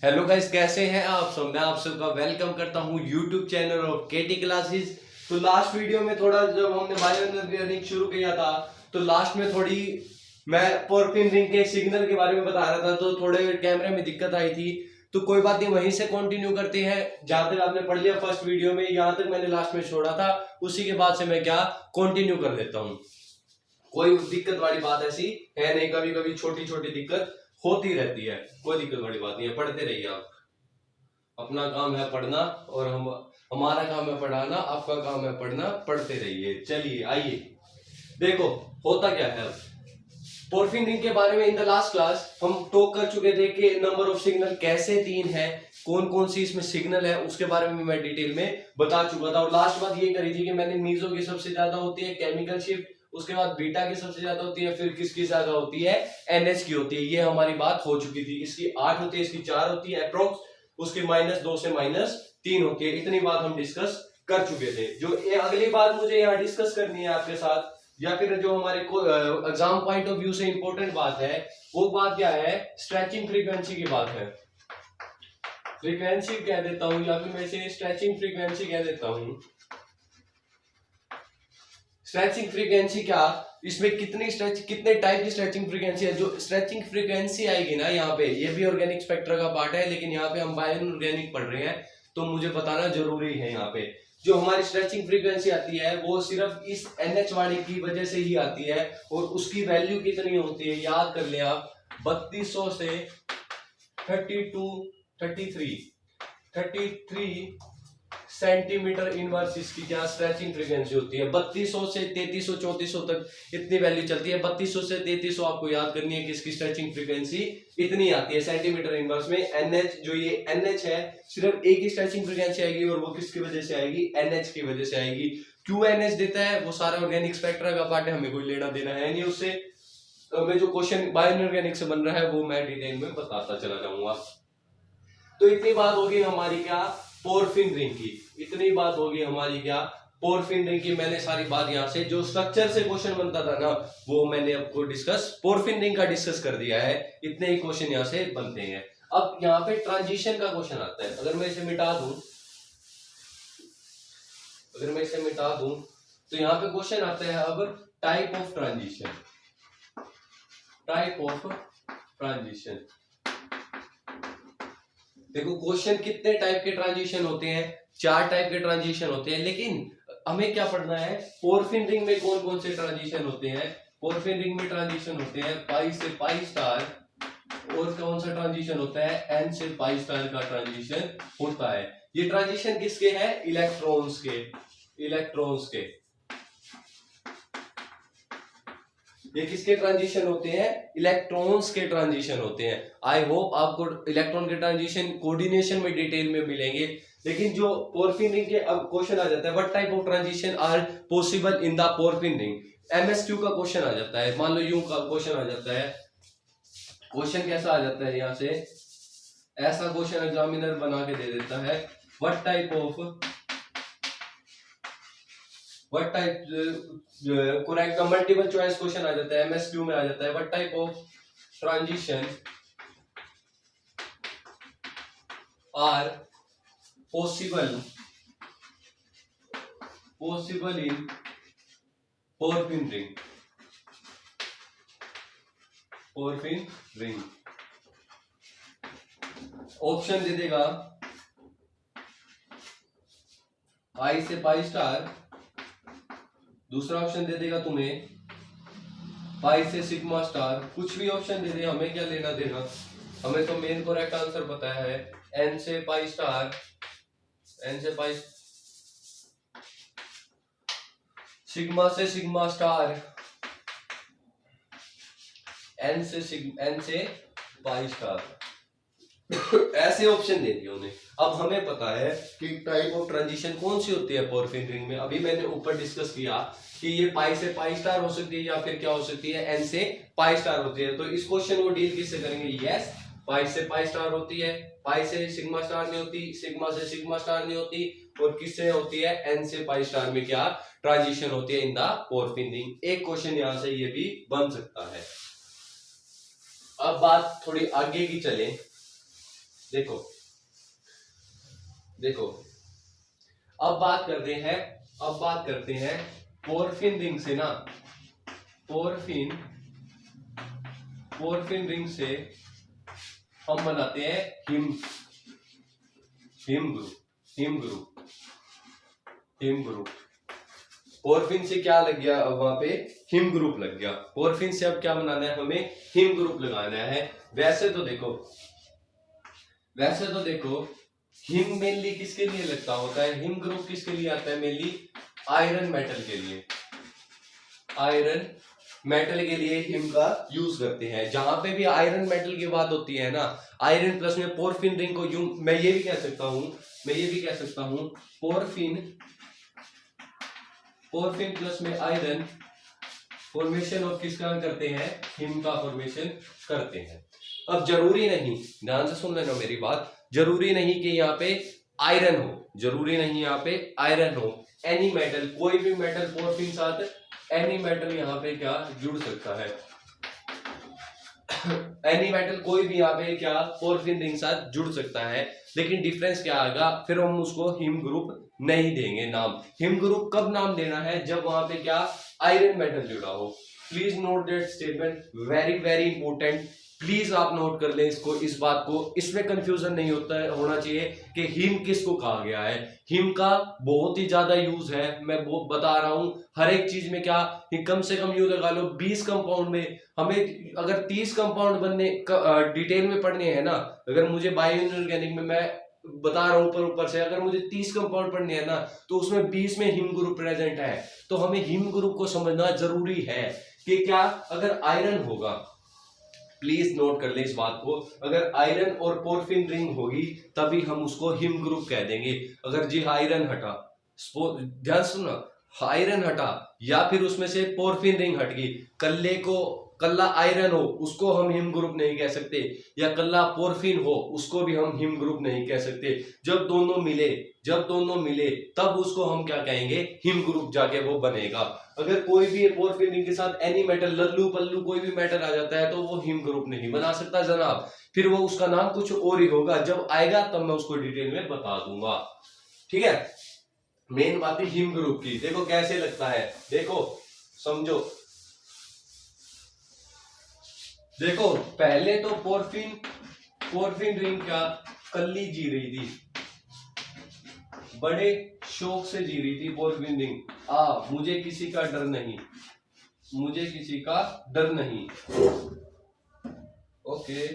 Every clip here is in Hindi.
हेलो गाइस, कैसे हैं आप सब। मैं आप सबका वेलकम करता हूं YouTube channel of KT classes. तो लास्ट वीडियो में थोड़ा जब हमने बायोइनर्जिंग शुरू किया था तो लास्ट में थोड़ी मैं पोरफिन रिंग के सिग्नल के बारे में बता रहा था, तो थोड़े कैमरे में दिक्कत आई थी। तो कोई बात नहीं, वहीं से कंटिन्यू करते हैं जहां तक आपने पढ़ लिया फर्स्ट वीडियो में, यहां तक मैंने लास्ट में छोड़ा था, उसी के बाद से मैं क्या कंटिन्यू कर लेता हूँ। कोई दिक्कत वाली बात ऐसी है नहीं, कभी कभी छोटी छोटी दिक्कत होती रहती है, कोई दिक्कत वाली बात नहीं है। पढ़ते रहिए आप, अपना काम है पढ़ना और हमारा काम है पढ़ाना, आपका काम है पढ़ना। पढ़ते रहिए। चलिए आइए देखो होता क्या है। पोरफिन रिंग के बारे में इन द लास्ट क्लास हम टॉक कर चुके थे कि नंबर ऑफ सिग्नल कैसे 3 है, कौन कौन सी इसमें सिग्नल है, उसके बारे में मैं डिटेल में बता चुका था। और लास्ट बात ये करी थी कि मैंने मीजो की सबसे ज्यादा होती है केमिकल शिफ्ट, उसके बाद बीटा की सबसे ज्यादा होती है, फिर किसकी ज्यादा होती है, एनएच की होती है। ये हमारी बात हो चुकी थी। इसकी 8 होती है, इसकी 4 होती है अप्रोक्स, उसकी -2 से -3 होती है। इतनी बात हम डिस्कस कर चुके थे। जो अगली बात मुझे यहाँ डिस्कस करनी है आपके साथ, या फिर जो हमारे एग्जाम पॉइंट ऑफ व्यू से इंपॉर्टेंट बात है, वो बात क्या है, स्ट्रेचिंग फ्रीक्वेंसी की बात है। फ्रीक्वेंसी कह देता हूं या फिर मैं इसे स्ट्रेचिंग फ्रीक्वेंसी कह देता हूं। स्ट्रेचिंग फ्रीक्वेंसी क्या, इसमें कितने टाइप की स्ट्रेचिंग फ्रीक्वेंसी है। जो स्ट्रेचिंग फ्रीक्वेंसी आएगी ना यहाँ पे, ये भी ऑर्गेनिक स्पेक्ट्रा का पार्ट है, लेकिन यहाँ पे हम बायोइनऑर्गेनिक पढ़ रहे हैं तो मुझे बताना जरूरी है। यहाँ पे जो हमारी स्ट्रेचिंग फ्रीक्वेंसी आती है वो सिर्फ इस एनएच वाले की वजह से ही आती है, और उसकी वैल्यू कितनी होती है याद कर ले आप, 3200 से 33 सेंटीमीटर इनवर्स इसकी क्या स्ट्रेचिंग फ्रीक्वेंसी होती है। 3200 से 3300 3400 तक इतनी वैल्यू चलती है। 3200 से 3300 आपको याद करनी है कि इसकी स्ट्रेचिंग फ्रीक्वेंसी इतनी आती है सेंटीमीटर इनवर्स में। एनएच जो ये एनएच है, सिर्फ एक ही स्ट्रेचिंग फ्रीक्वेंसी आएगी, और वो किसकी वजह से आएगी, एनएच की वजह से आएगी। क्यों एनएच देता है, वो सारा ऑर्गेनिक स्पेक्ट्रा का पार्ट है, हमें कोई लेना देना है नहीं उससे। तो मैं जो क्वेश्चन बायोइनऑर्गेनिक से बन रहा है वो मैं डिटेल में बताता चला जाऊंगा। तो इतनी बात होगी हमारी क्या, पोरफिन रिंग की। इतनी बात होगी हमारी क्या, पोरफिन रिंग की। मैंने सारी बात यहाँ से जो स्ट्रक्चर से क्वेश्चन बनता था ना, वो मैंने आपको डिस्कस पोरफिन रिंग का डिस्कस कर दिया है। इतने ही क्वेश्चन यहाँ से बनते हैं। अब यहाँ पे ट्रांजिशन का क्वेश्चन आता है। अगर मैं इसे मिटा दूं तो यहाँ पे क्वेश्चन आता है अब टाइप ऑफ ट्रांजिशन। देखो क्वेश्चन कितने टाइप के ट्रांजिशन होते हैं, 4 टाइप के ट्रांजिशन होते हैं, लेकिन हमें क्या पढ़ना है, पोरफिन रिंग में कौन कौन से ट्रांजिशन होते हैं। पोरफिन रिंग में ट्रांजिशन होते हैं पाई से पाई स्टार, और कौन सा ट्रांजिशन होता है, एन से पाई स्टार का ट्रांजिशन होता है। ये ट्रांजिशन किसके हैं, इलेक्ट्रॉन्स के। ये किसके ट्रांजिशन होते हैं, इलेक्ट्रॉन्स के ट्रांजिशन होते हैं। आई होप आपको इलेक्ट्रॉन के ट्रांजिशन कोऑर्डिनेशन में डिटेल में मिलेंगे। लेकिन जो पोरफिन रिंग के अब क्वेश्चन आ जाता है, what type of transition are possible in the porphyrin ring. MSQ का क्वेश्चन आ जाता है, मान लो यूं का क्वेश्चन आ जाता है। क्वेश्चन कैसा आ जाता है, यहाँ से ऐसा क्वेश्चन एग्जामिनर बना के दे देता है, what type correct multiple choice question आ जाता है, एमएसक्यू में आ जाता है। What type of transition are possible in porphyrin ring. Option दे देगा पाई से पाई स्टार, दूसरा ऑप्शन दे देगा तुम्हें पाई से सिग्मा स्टार। कुछ भी ऑप्शन दे दे, हमें क्या लेना देना, हमें तो मेन करेक्ट आंसर पता है, एन से पाई स्टार, सिग्मा से सिग्मा स्टार, एन से पाई स्टार। ऐसे ऑप्शन दे दिए उन्हें। अब हमें पता है कि टाइप ऑफ ट्रांजिशन कौन सी होती है पोरफिन रिंग में। अभी मैंने ऊपर डिस्कस किया कि ये पाई से पाई स्टार हो सकती है, या फिर क्या हो सकती है, एन से पाई स्टार होती है। तो इस क्वेश्चन को डील किससे करेंगे, यस पाई से पाई स्टार होती है, पाई से सिग्मा स्टार नहीं होती, सिग्मा से सिग्मा स्टार नहीं होती, और किससे होती है, एन से पाई स्टार में क्या ट्रांजिशन होती है इन द पोरफिन रिंग। एक क्वेश्चन यहां से ये भी बन सकता है। अब बात थोड़ी आगे की चले, देखो देखो अब बात करते हैं पोरफिन रिंग से ना, पोरफिन रिंग से हम बनाते हैं हिम ग्रुप। पोरफिन से क्या लग गया, अब वहां पे हिम ग्रुप लग गया। पोरफिन से अब क्या बनाना है, हमें हिम ग्रुप लगाना है। वैसे तो देखो हिम मेनली किसके लिए लगता होता है, हिम ग्रुप किसके लिए आता है, मेनली आयरन मेटल के लिए। आयरन मेटल के लिए हिम का यूज करते हैं। जहां पे भी आयरन मेटल की बात होती है ना, आयरन प्लस में पोरफिन रिंग को मैं ये भी कह सकता हूं पोरफिन प्लस में आयरन फॉर्मेशन ऑफ किसका करते हैं, हिम का फॉर्मेशन करते हैं। अब जरूरी नहीं, ध्यान से सुन लेना मेरी बात, जरूरी नहीं कि यहाँ पे आयरन हो, एनी मेटल, कोई भी मेटल पोरफिन साथ एनी मेटल यहाँ पे क्या जुड़ सकता है, एनी मेटल कोई भी यहाँ पे क्या पोरफिन रिंग साथ जुड़ सकता है। लेकिन डिफरेंस क्या आएगा, फिर हम उसको हिम ग्रुप नहीं देंगे नाम। हिम ग्रुप कब नाम देना है, जब वहां पे क्या आयरन मेटल जुड़ा हो। Please note that statement, very very important. Please आप नोट कर लें इसको, इस बात को, इसमें कंफ्यूजन नहीं होना चाहिए कि हिम किसको कहा गया है। हिम का बहुत ही ज्यादा यूज है, मैं वो बता रहा हूं। हर एक चीज में क्या कम से कम यूज लगा लो 20 कंपाउंड में, हमें अगर 30 कंपाउंड बनने डिटेल में पढ़ने हैं ना, अगर मुझे बायो इनऑर्गेनिक में मैं बता रहा हूं ऊपर से, अगर मुझे 30 कंपाउंड पढ़ने हैं ना, तो उसमें 20 में हिम ग्रुप प्रेजेंट है। तो हमें हिम ग्रुप को समझना जरूरी है कि क्या अगर आयरन होगा, प्लीज नोट कर ले इस बात को, अगर आयरन और पोरफिन रिंग होगी तभी हम उसको हिम ग्रुप कह देंगे। अगर जी आयरन हटा, ध्यान सुनना, आयरन हटा या फिर उसमें से पोरफिन रिंग हट गई, कल्ला आयरन हो उसको हम हिम ग्रुप नहीं कह सकते, या कल्ला पोरफिन हो उसको भी हम हिम ग्रुप नहीं कह सकते। जब दोनों मिले तब उसको हम क्या कहेंगे, हिम ग्रुप जाके वो बनेगा। अगर कोई भी पोरफिन रिंग के साथ एनी मेटल, लल्लू पल्लू कोई भी मेटल आ जाता है तो वो हिम ग्रुप नहीं बना सकता जनाब, फिर वो उसका नाम कुछ और ही होगा। जब आएगा तब मैं उसको डिटेल में बता दूंगा, ठीक है। मेन बात है हिम ग्रुप की। देखो कैसे लगता है, देखो समझो, देखो पहले तो पोरफिन रिंग क्या कल्ली जी रही थी, बड़े शौक से जी रही थी पोरफिन रिंग। मुझे किसी का डर नहीं, ओके।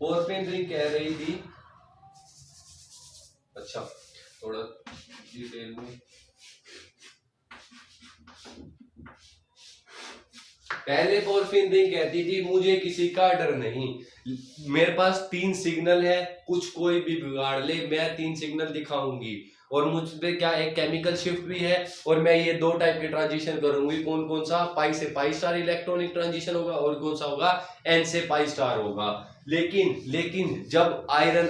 पोरफिन रिंग कह रही थी, अच्छा थोड़ा डिटेल में, पहले पोरफिन रिंग कहती थी मुझे किसी का डर नहीं, मेरे पास 3 सिग्नल है, कुछ कोई भी बिगाड़ ले, मैं 3 सिग्नल दिखाऊंगी, और मुझ पे क्या एक केमिकल शिफ्ट भी है, और मैं ये 2 टाइप के ट्रांजिशन करूंगी। कौन से पाई से पाई स्टार इलेक्ट्रॉनिक ट्रांजिशन होगा, और कौन सा होगा एन से पाई स्टार होगा। लेकिन जब आयरन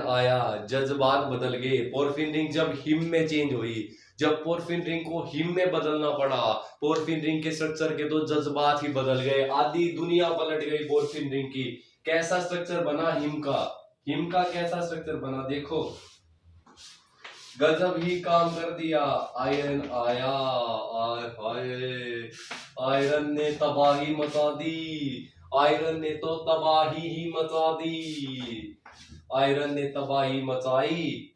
आया जज्बात बदल गए। पोरफिन रिंग जब हिम में चेंज हुई, जब पोरफिन रिंग को हिम में बदलना पड़ा, पोरफिन रिंग के स्ट्रक्चर के तो जज्बात ही बदल गए, आधी दुनिया पलट गई पोरफिन रिंग की। कैसा स्ट्रक्चर बना हिम का कैसा स्ट्रक्चर बना, देखो गजब ही काम कर दिया। आयरन आया, आयरन ने तबाही मचा दी, आयरन ने तो तबाही ही मचा दी, आयरन ने तबाही मचाई।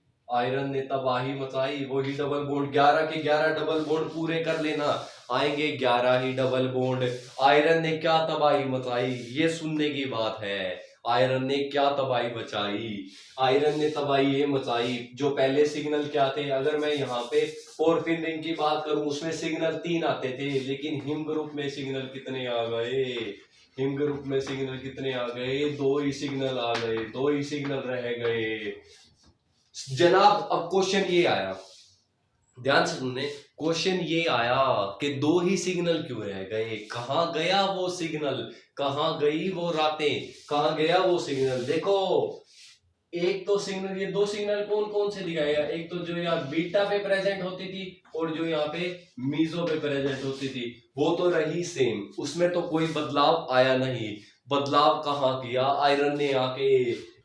वही डबल बॉन्ड, 11 के 11 डबल बॉन्ड पूरे कर लेना, आएंगे 11 ही डबल बॉन्ड। आयरन ने क्या तबाही मचाई, ये सुनने की बात है। आयरन ने क्या तबाही मचाई, आयरन ने तबाही ये मचाई। जो पहले सिग्नल क्या थे, अगर मैं यहाँ पे पोरफिन रिंग की बात करूं, उसमें सिग्नल 3 आते थे, लेकिन हिम ग्रुप में सिग्नल कितने आ गए, हिम ग्रुप में सिग्नल कितने आ गए, 2 ही सिग्नल आ गए, 2 ही सिग्नल रह गए जनाब। अब क्वेश्चन ये आया, ध्यान से सुनने, क्वेश्चन ये आया कि 2 ही सिग्नल क्यों रह गए, कहां गया वो सिग्नल, कहां गई वो रातें, कहां गया वो सिग्नल। देखो एक तो सिग्नल, ये 2 सिग्नल कौन से दिखाया, एक तो जो यहाँ बीटा पे प्रेजेंट होती थी और जो यहाँ पे मीजो पे प्रेजेंट होती थी, वो तो रही सेम, उसमें तो कोई बदलाव आया नहीं। बदलाव कहाँ किया? आयरन ने आके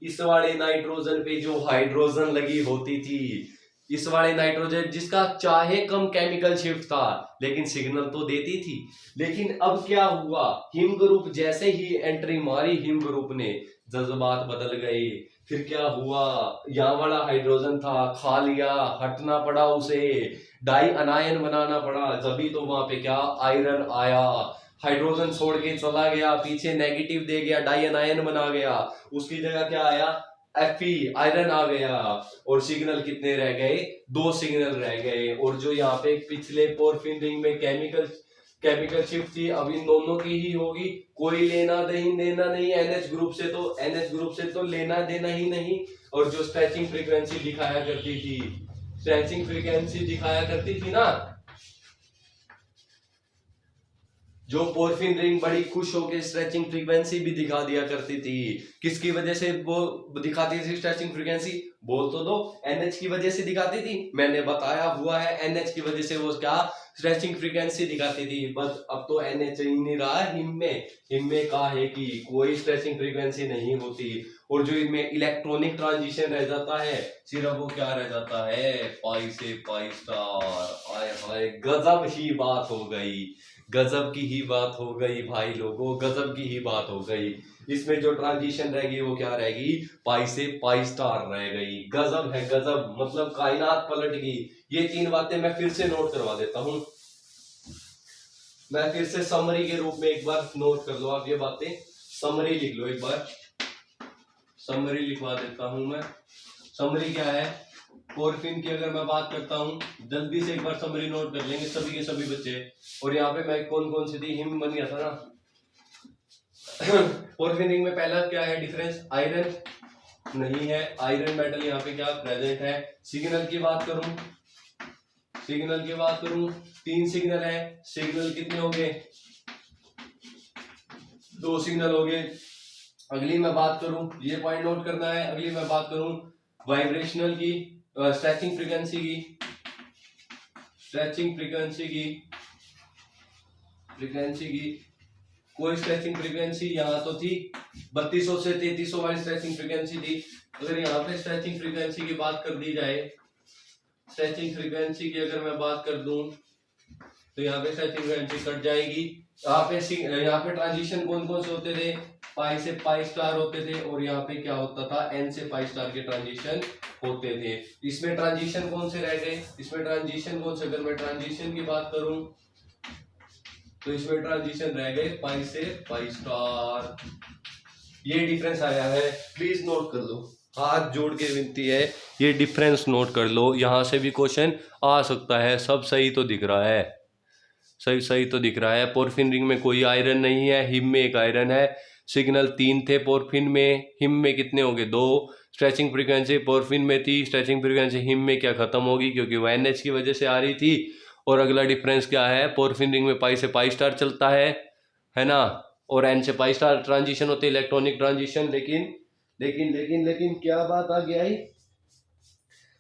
इस वाले नाइट्रोजन पे जो हाइड्रोजन लगी होती थी, इस वाले नाइट्रोजन जिसका चाहे कम केमिकल शिफ्ट था लेकिन सिग्नल तो देती थी। लेकिन अब क्या हुआ, हिम ग्रुप जैसे ही एंट्री मारी हिम ग्रुप ने, जज्बात बदल गए। फिर क्या हुआ, यहाँ वाला हाइड्रोजन था खा लिया, हटना पड़ा उसे, डाई अनायन बनाना पड़ा, तभी तो वहां पे क्या आयरन आया। हाइड्रोजन छोड़ के चला गया, पीछे नेगेटिव दे गया, डाई अनायन बना गया, उसकी जगह क्या आया, Fe आयरन आ गया। और सिग्नल कितने रह गए, 2 सिग्नल रह गए। और जो यहाँ पे पिछले पोरफिन रिंग में केमिकल शिफ्ट थी, अब इन दोनों की ही होगी। कोई लेना देना नहीं NH ग्रुप से तो लेना देना ही नहीं। और जो स्ट्रेचिंग फ्रीक्वेंसी दिखाया करती थी ना, जो पोरफिन रिंग बड़ी खुश होकर स्ट्रेचिंग फ्रीक्वेंसी भी दिखा दिया करती थी। किसकी वजह से वो दिखाती थी स्ट्रेचिंग फ्रीक्वेंसी? बोल तो दो। NH की वजह से दिखाती थी, मैंने बताया हुआ है। NH की वजह से वो क्या स्ट्रेचिंग फ्रीक्वेंसी दिखाती थी। बस अब तो NH ही नहीं रहा हिम में का है कि कोई स्ट्रेचिंग फ्रीक्वेंसी नहीं होती। और जो इनमें इलेक्ट्रॉनिक ट्रांजिशन रह जाता है, सिर्फ वो क्या रह जाता है, पाई से पाई स्टार। आय हाय, गजब ही बात हो गई, गजब की ही बात हो गई भाई लोगों, गजब की ही बात हो गई। इसमें जो ट्रांजिशन रहेगी वो क्या रहेगी, पाई से पाई स्टार रह गई। गजब है गजब, मतलब कायनात पलट गई। ये 3 बातें मैं फिर से नोट करवा देता हूं, मैं फिर से समरी के रूप में एक बार नोट कर लो आप ये बातें। समरी लिख लो एक बार, समरी लिखवा देता हूं मैं। समरी क्या है, पोरफिन की अगर मैं बात करता हूं, जल्दी से एक बार समरी नोट कर लेंगे सभी के सभी बच्चे। और यहाँ पे मैं कौन कौन सी थी, हिम बन गया था ना। पोरफिन रिंग में पहला क्या है डिफरेंस, आयरन नहीं है, आयरन मेटल यहाँ पे क्या प्रेजेंट है। सिग्नल की बात करूं, 3 सिग्नल है। सिग्नल कितने हो गए, 2 सिग्नल हो गए। अगली मैं बात करूं, ये पॉइंट नोट करना है। अगली मैं बात करूं वाइब्रेशनल की, स्ट्रेचिंग फ्रीक्वेंसी की, कोई स्ट्रेचिंग फ्रीक्वेंसी यहाँ तो थी 3200 से 3300 वाली स्ट्रेचिंग फ्रीक्वेंसी थी। अगर यहाँ पे स्ट्रेचिंग फ्रीक्वेंसी की बात कर दी जाए, स्ट्रेचिंग फ्रीक्वेंसी की अगर मैं बात कर दूं तो यहाँ पे स्ट्रेचिंग फ्रीक्वेंसी कट जाएगी। यहाँ पे ट्रांजिशन कौन कौन से होते थे, पाई से पाई स्टार होते थे। और यहाँ पे क्या होता था, N से पाई स्टार के ट्रांजिशन होते थे। इसमें ट्रांजिशन कौन से रह गए, अगर मैं ट्रांजिशन की बात करूं तो इसमें ट्रांजिशन रह गए पाई से पाई स्टार। ये डिफरेंस आया है, प्लीज नोट कर लो, हाथ जोड़ के विनती है, ये डिफरेंस नोट कर लो। यहां से भी क्वेश्चन आ सकता है। सब सही तो दिख रहा है, सही तो दिख रहा है। पोरफिन रिंग में कोई आयरन नहीं है, हिम में एक आयरन है। सिग्नल 3 थे पोरफिन में, हिम में कितने हो गए, 2। स्ट्रेचिंग फ्रीक्वेंसी पोरफिन में थी, स्ट्रेचिंग फ्रीक्वेंसी हिम में क्या खत्म होगी क्योंकि वो NH की वजह से आ रही थी। और अगला डिफरेंस क्या है, पोरफिन रिंग में पाई से पाई स्टार चलता है ना, और N से पाई स्टार ट्रांजिशन होते इलेक्ट्रॉनिक ट्रांजिशन। लेकिन क्या बात आ गई,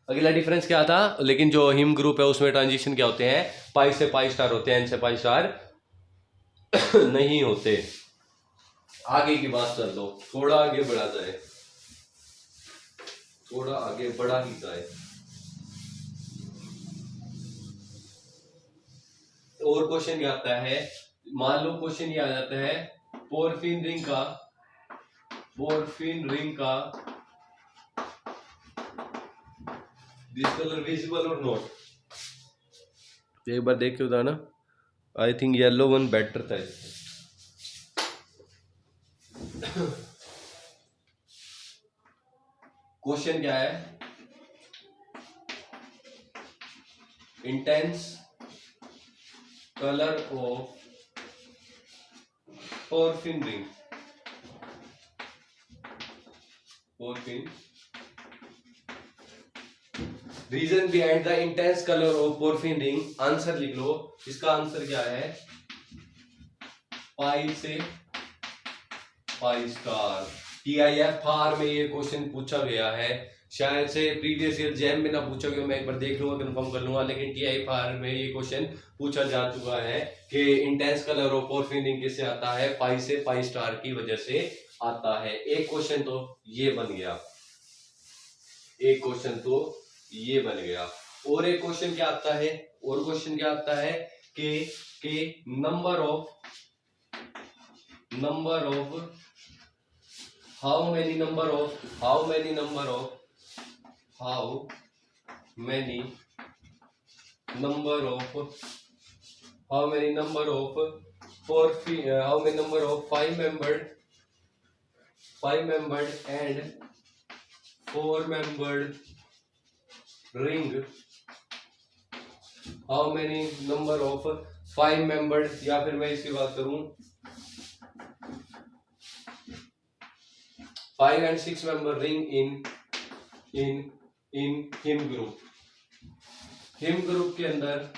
अगला डिफरेंस क्या था, लेकिन जो हिम ग्रुप है उसमें ट्रांजिशन क्या होते हैं, पाई से पाई स्टार होते हैं, N से पाई स्टार नहीं होते। आगे की बात कर लो, थोड़ा आगे बढ़ा जाए, थोड़ा आगे बढ़ा ही जाए। और क्वेश्चन क्या आता है, मान लो क्वेश्चन ये आ जाता है, पोरफिन रिंग का दिस कलर विजिबल और नॉट। एक बार देख के बताना, I think yellow one better था। क्वेश्चन क्या है, intense colour of porphyrin ring, reason behind the intense colour of porphyrin ring. Answer लिख लो, इसका आंसर क्या है, पाई से पाई स्टार। TIFR में ये क्वेश्चन पूछा गया है। शायद से प्रीवियस ईयर जैम में ना पूछा गया, मैं एक बार देख लूंगा, कंफर्म कर लूंगा, लेकिन TIFR में ये क्वेश्चन पूछा जा चुका है कि इंटेंस कलर ऑफ पोरफिरिन किससे आता है, पाई से, पाई स्टार की वजह से आता है। एक क्वेश्चन तो ये बन गया, एक क्वेश्चन तो ये बन गया। और एक क्वेश्चन क्या आता है, और क्वेश्चन क्या आता है कि number of how many number of five membered and four membered ring, how many number of five membered, या फिर मैं इसकी बात करूं 5 and 6 member ring in him group के अंदर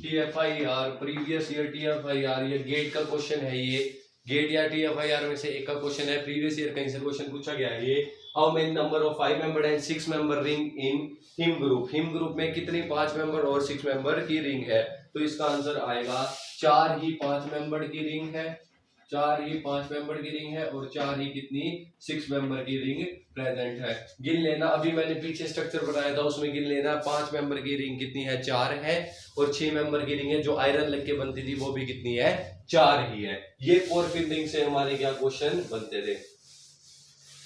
TFIR प्रीवियस ईयर TFIR, ये गेट का क्वेश्चन है, ये गेट या TFIR में से एक का क्वेश्चन है, प्रीवियस ईयर कहीं से क्वेश्चन पूछा गया है। ये how many number of 5 member and 6 member ring in him group में कितनी 5 मेंबर और 6 मेंबर की रिंग है, तो इसका आंसर आएगा 4 ही 5 मेंबर की रिंग है, 4 ही 5 मेंबर की रिंग है, और 4 ही कितनी 6 मेंबर की रिंग प्रेजेंट है। गिन लेना, अभी मैंने पीछे स्ट्रक्चर बताया था उसमें गिन लेना, 5 मेंबर की रिंग कितनी है, 4 है, और 6 मेंबर की रिंग है जो आयरन लग के बनती थी वो भी कितनी है, 4 ही है। ये पोरफिरिन रिंग से हमारे क्या क्वेश्चन बनते थे,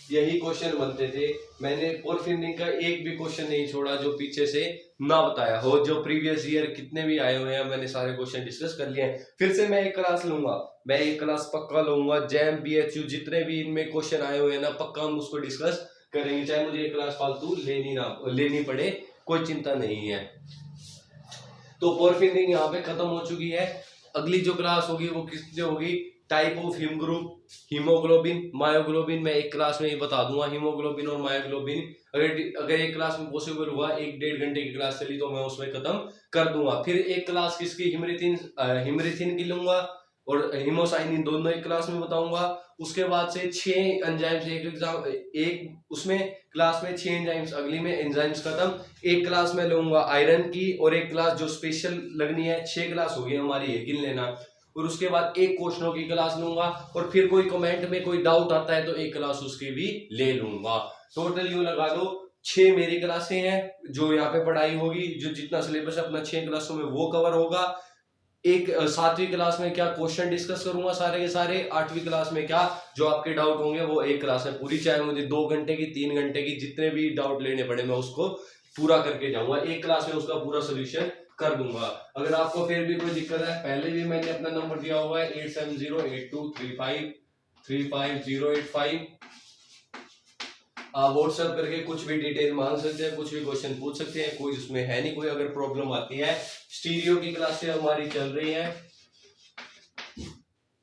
यही क्वेश्चन बनते थे। मैंने पोरफिरिन रिंग का एक भी क्वेश्चन नहीं छोड़ा जो पीछे से ना बताया हो, जो प्रीवियस ईयर कितने भी आए हुए हैं मैंने सारे क्वेश्चन डिस्कस कर लिए हैं। फिर से मैं एक क्लास लूंगा, मैं एक क्लास पक्का लूंगा, जैम BHU जितने भी इनमें क्वेश्चन आए हुए हैं ना, पक्का हम उसको डिस्कस करेंगे, चाहे मुझे एक क्लास फालतू लेनी पड़े, कोई चिंता नहीं है। तो पोरफिरिन रिंग यहाँ पे खत्म हो चुकी है। अगली जो क्लास होगी वो किससे होगी, type of him group, haemoglobin, myoglobin, मैं एक क्लास में ही बता दूंगा हीमोग्लोबिन और मायोग्लोबिन। अगर एक क्लास में पॉसिबल हुआ, 1-1.5 घंटे की क्लास चली तो मैं उसमें खत्म कर दूंगा। फिर एक क्लास किसकी, हिमरिथिन की लूंगा और हीमोसाइनिन, दोनों एक क्लास में बताऊंगा। उसके बाद से 6 एंजाइम्स, एक उसमें क्लास में 6 एंजाइम्स, अगली में एंजाइम्स खत्म। एक क्लास में लूंगा आयरन की, और एक क्लास जो स्पेशल लगनी है, 6 क्लास होगी हमारी, ये गिन लेना। और उसके बाद एक क्वेश्चनों की क्लास लूंगा, और फिर कोई कमेंट में कोई डाउट आता है तो एक क्लास उसकी भी ले लूंगा। टोटल यूं लगा लो 6 मेरी क्लासें हैं जो यहाँ पे पढ़ाई होगी, जो जितना सिलेबस है अपना 6 क्लासों में वो कवर होगा। एक 7वीं क्लास में क्या क्वेश्चन डिस्कस करूंगा सारे के सारे, 8वीं क्लास में क्या जो आपके डाउट होंगे वो एक क्लास में पूरी, चाहे मुझे 2 घंटे की 3 घंटे की जितने भी डाउट लेने पड़े मैं उसको पूरा करके जाऊंगा, एक क्लास में उसका पूरा सोल्यूशन कर दूंगा। अगर आपको फिर भी कोई दिक्कत है, पहले भी मैंने अपना नंबर दिया हुआ है 8708235085। आप व्हाट्सएप करके कुछ भी डिटेल मांग सकते हैं, कुछ भी क्वेश्चन पूछ सकते हैं, कोई उसमें है नहीं कोई अगर प्रॉब्लम आती है। स्टीरियो की क्लासें हमारी चल रही है,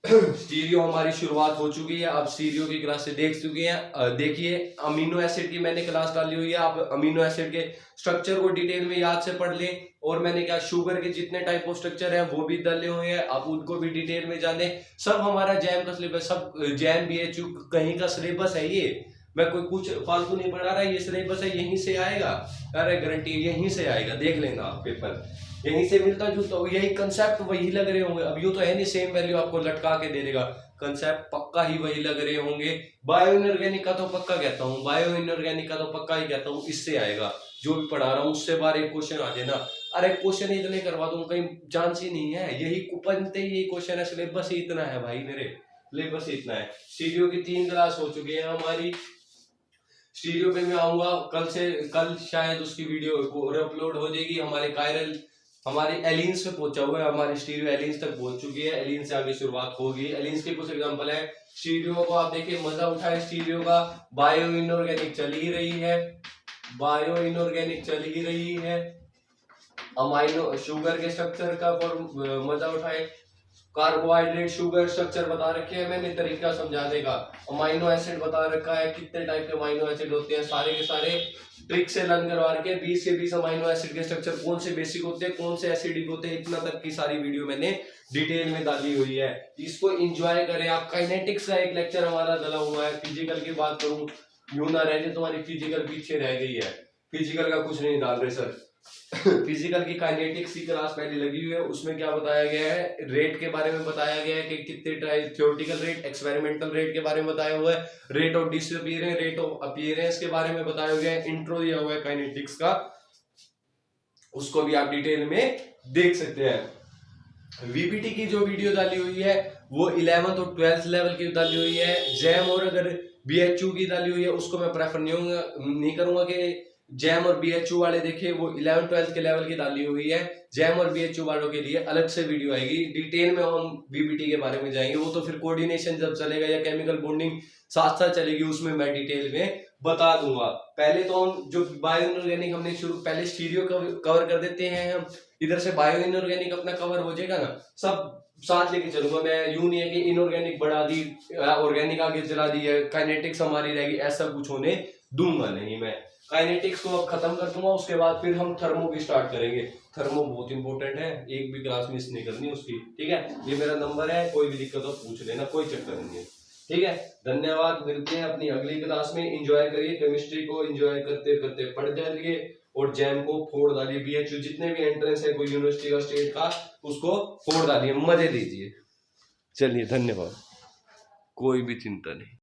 स्टीरियो हमारी शुरुआत हो चुकी है, आप स्टीरियो की क्लासें देख चुके हैं। देखिए अमीनो एसिड की मैंने क्लास डाली हुई है, आप अमीनो एसिड के स्ट्रक्चर को डिटेल में याद से पढ़ लें, और मैंने क्या शुगर के जितने टाइप ऑफ स्ट्रक्चर है वो भी डाले हुए हैं, आप उनको भी डिटेल में जाने। सब हमारा जैम का सिलेबस, सब जैम BHU कहीं का सिलेबस है, ये मैं कोई कुछ फालतू नहीं पढ़ा रहा, ये सिलेबस है, यहीं से आएगा, अरे गारंटी यहीं से आएगा, देख लेना आप पेपर यहीं से मिलता जुलता, यही कंसेप्ट वही लग रहे होंगे। अब यूं तो है नहीं सेम वैल्यू आपको लटका के दे देगा, कंसेप्ट पक्का ही वही लग रहे होंगे। बायो इनऑर्गेनिक का तो पक्का कहता हूँ, बायो इनऑर्गेनिक का तो पक्का ही कहता हूँ, इससे आएगा जो भी पढ़ा रहा हूँ उससे बार एक क्वेश्चन आ जाए ना, अरे क्वेश्चन इतने करवा दूं कहीं चांस ही नहीं है, यही बनते ही यही क्वेश्चन है, सिलेबस ही इतना है भाई मेरे, सिलेबस ही इतना है। स्टीरियो की 3 क्लास हो चुकी है हमारी, स्टीरियो पे मैं आऊंगा कल शायद उसकी वीडियो अपलोड हो जाएगी। हमारे एलिन्स पे पहुंचा हुआ है, हमारी स्टीरियो एलिन्स तक पहुंच चुकी है, एलिन्स से आगे शुरुआत होगी। एलिन्स के कुछ एग्जांपल है, स्टीरियो को आप देखिए मजा उठाए, स्टीरियो का बायो इनऑर्गेनिक चल ही रही है, बायो इनऑर्गेनिक चल ही रही है। अमाइनो शुगर के स्ट्रक्चर का मजा उठाए, कार्बोहाइड्रेट शुगर स्ट्रक्चर बता रखे हैं मैंने, तरीका समझाने का। अमाइनो एसिड बता रखा है, कितने टाइप के अमाइनो एसिड होते हैं, सारे के सारे ट्रिक से लर्न करवा रखे हैं। 20 से 20 अमाइनो एसिड के स्ट्रक्चर, कौन से बेसिक होते हैं, कौन से एसिडिक होते हैं, इतना तक की सारी वीडियो मैंने डिटेल में डाली हुई है। इसको एंजॉय करें आप। काइनेटिक्स का एक लेक्चर हमारा डाला हुआ है। फिजिकल की बात करूं, यूं ना रहने तुम्हारी फिजिकल पीछे रह गई है। फिजिकल का कुछ नहीं डाल रहे सर। फिजिकल की काइनेटिक्स की क्लास पहले लगी हुई है, उसमें क्या बताया गया है, रेट के बारे में बताया गया है कि कितने थ्योरेटिकल रेट, एक्सपेरिमेंटल रेट के बारे में बताया हुआ है, rate of disappearance, rate of appearance के बारे में बताया गया है, इंट्रो दिया हुआ है काइनेटिक्स का, उसको भी आप डिटेल में देख सकते हैं। वीपीटी की जो वीडियो डाली हुई है वो 11th और 12th लेवल की डाली हुई है। जैम और अगर बीएचयू की डाली हुई है उसको मैं प्रेफर नहीं करूंगा कि जैम और बीएचयू वाले देखे, वो 11th 12th के लेवल की डाली हुई है। जैम और बीएचयू वालों के लिए अलग से वीडियो आएगी, डिटेल में हम वीपीटी के बारे में जाएंगे। वो तो फिर कोऑर्डिनेशन जब चलेगा या केमिकल बॉन्डिंग साथ साथ चलेगी उसमें मैं डिटेल में बता दूंगा। पहले तो हम जो बायो इनऑर्गेनिक हमने शुरू, पहले स्टीरियो कवर कर देते हैं हम, इधर से बायो इनऑर्गेनिक अपना कवर हो जाएगा ना, सब साथ लेके चलूंगा मैं। यूं नहीं है कि इनऑर्गेनिक बढ़ा दी, ऑर्गेनिक आगे चला दी है, काइनेटिक्स हमारी रहेगी, ऐसा कुछ होने दूंगा नहीं मैं। काइनेटिक्स को अब खत्म कर दूंगा, उसके बाद फिर हम थर्मो की स्टार्ट करेंगे। थर्मो बहुत इंपॉर्टेंट है, एक भी क्लास मिस नहीं करनी उसकी, ठीक है। ये मेरा नंबर है, कोई भी दिक्कत हो पूछ लेना, कोई चक्कर नहीं है, ठीक है। धन्यवाद, मिलते हैं अपनी अगली क्लास में। एंजॉय करिए केमिस्ट्री को, एंजॉय करते करते पढ़ जाइए और जैम को फोड़ डालिए। बीएचयू जितने भी एंट्रेंस है कोई यूनिवर्सिटी का, स्टेट का, उसको फोड़ डालिए, मजे लीजिए। चलिए धन्यवाद, कोई भी चिंता नहीं।